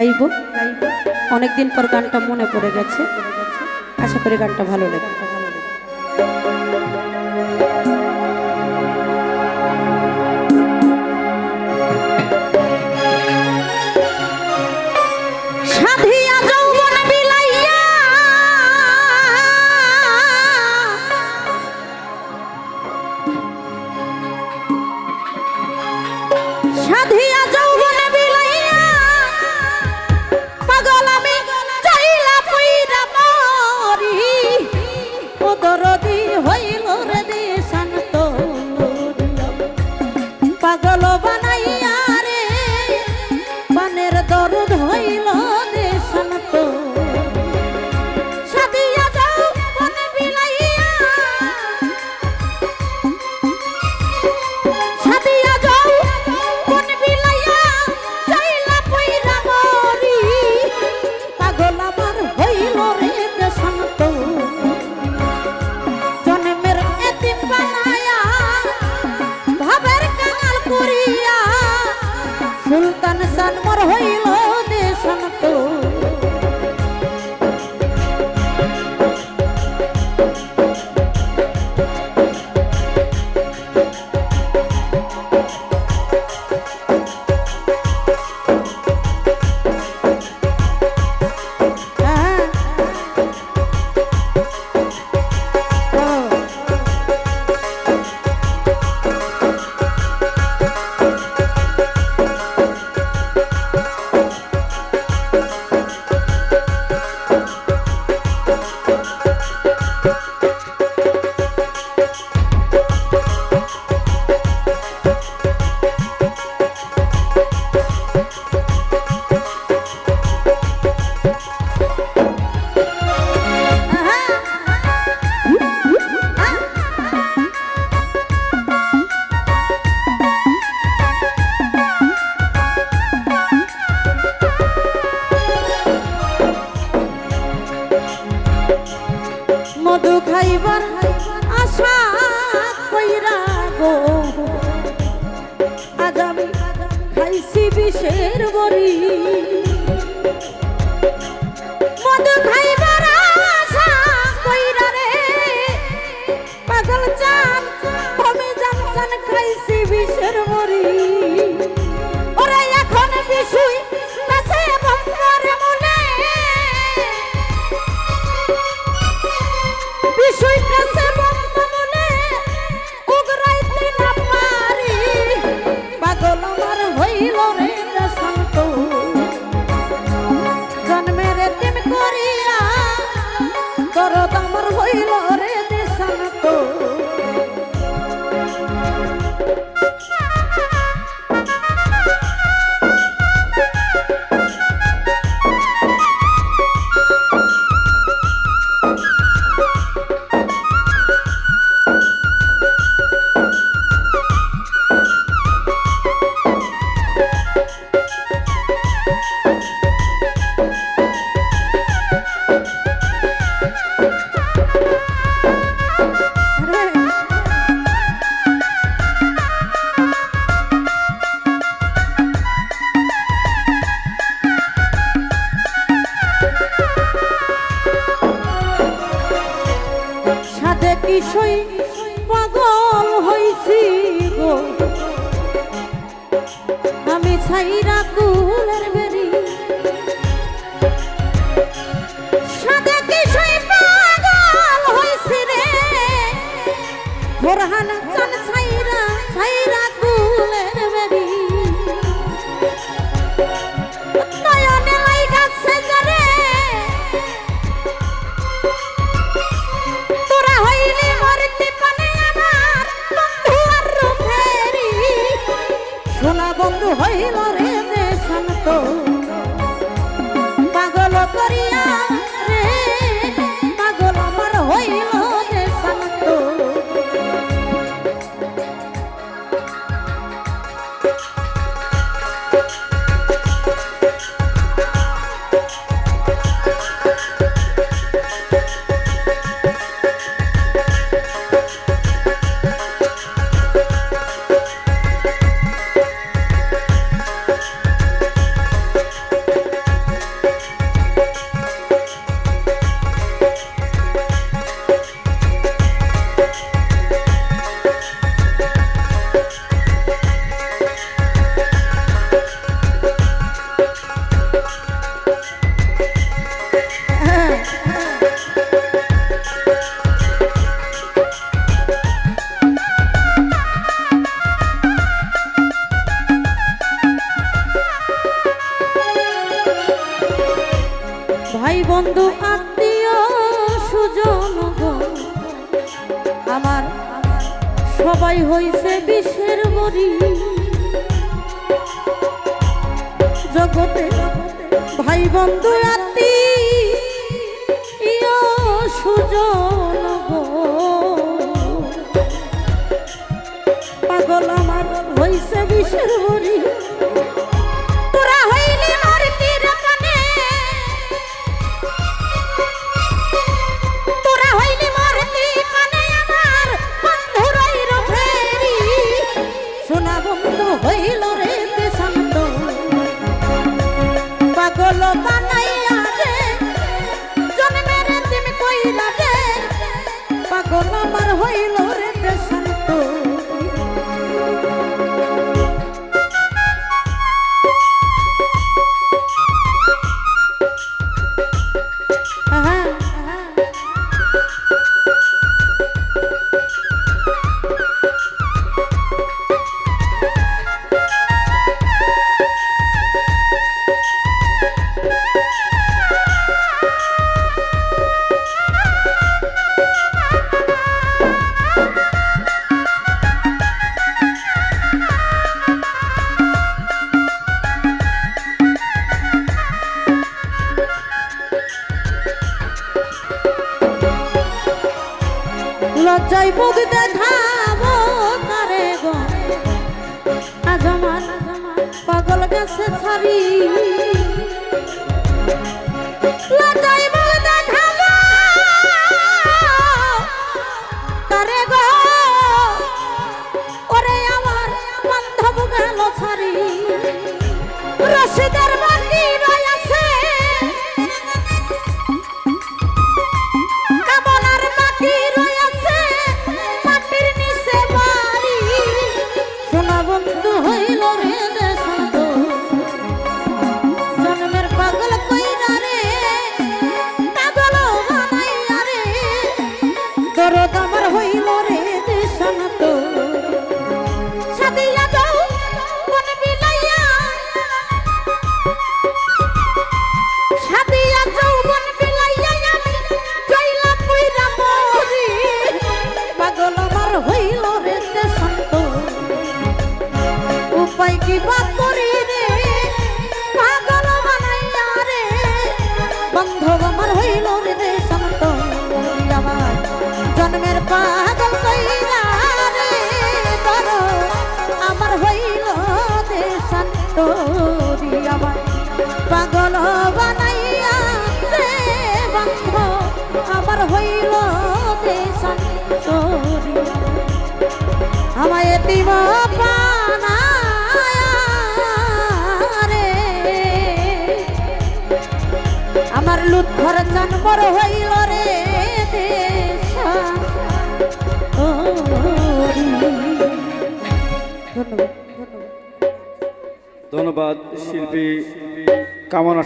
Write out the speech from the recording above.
গাইব অনেকদিন পর গানটা মনে পড়ে গেছে। আশা করি গানটা ভালো লাগবে। পাগল বানাইয়া রে পানের দরদ হইল রে শান্ত সাদিয়া যাও বনে বিলাইয়া সাদিয়া যাও বনে বিলাইয়া চাইলা পইরা মরি পাগল আমার হইল রে শান্ত জন্মের এতিম বানায়া ভাবের করিয়া সুলতান সানমর হইল দেশান্ত মধু খাইবার আশা কইরা গো আজ আমি খাইছি বিষের বড়ি মধু খাইবার আশা কইরা রে পাগল চান আমি জানছান খাইছি বিষের বড়ি ওরে এখন বিষুই কাছে বন্ধরে মনে বিষয়টাছে বন্ধমনে উগরাইতে না পারি পাগল আমার হইল রে শান্ত জন্মের এতিম করিয়া দরদ আমার হইল রে শান্ত কিশোই পাগল হইছি গো আমি ছাইরা কুলের বেরি সাদে কিশোই পাগল হইছি রে ফরহান চান ছাইরা ছাইরা কুলের বেরি নয়নে লাইগাছে জরে বন্ধু হইল রে শান্ত ভাই বন্ধু আত্মীয় সুজন গো, আমার সবাই হইছে বিষের বড়ি। জগতে ভাই বন্ধু আত্মীয় সুজন গো, পাগল আমার হইছে বিষের বড়ি। তোরা হইলি মোর চিরকানে, তোরা হইলি মোর চিরকানে আমার বন্ধুরাই রফেরি। সোনা বন্ধু হইল রে শান্ত, পাগল বানাইয়া রে জন্মের তুমি কইরা রে, পাগল আমার হইল রে শান্ত। লজ্জায় মুখ দেখাবো তারে গো, আজ আমার পাগল গেছে ছাড়ি। লজ্জায় মুখ দেখাবো তারে গো, ওরে আমার বান্ধব গেল ছাড়ি। রশিদের বাকি রয়েছে, কামনার বাকি রয়েছে, মাটির নিচে বাড়ি। সোনা বন্ধু হইল রে শান্ত, জন্মের পাগল কইরা রে, পাগল বানাইয়া রে, দরদ আমার হইল রে শান্ত। সাদিয়া যাও মন বিলাইয়া, সাদিয়া যাও মন বিলাইয়া, আমি জইলা কইরা মরি। পাগল আমার হইল রে শান্ত, উপায় কি বাদ করি রে, পাগল বানাইয়া রে, বান্ধব আমার হইল রে শান্ত। আমার জন্মের পাগল কইরা রে, আমার হইল রে শান্ত। আমার পাগল বানাইয়া রে, বান্ধব আমার হইল রে শান্ত। আমায় এতিম বানায়া রে, আমার লুৎফর জানবর হইল রে ধন্যবাদ। ধন্যবাদ শিল্পী কামনা।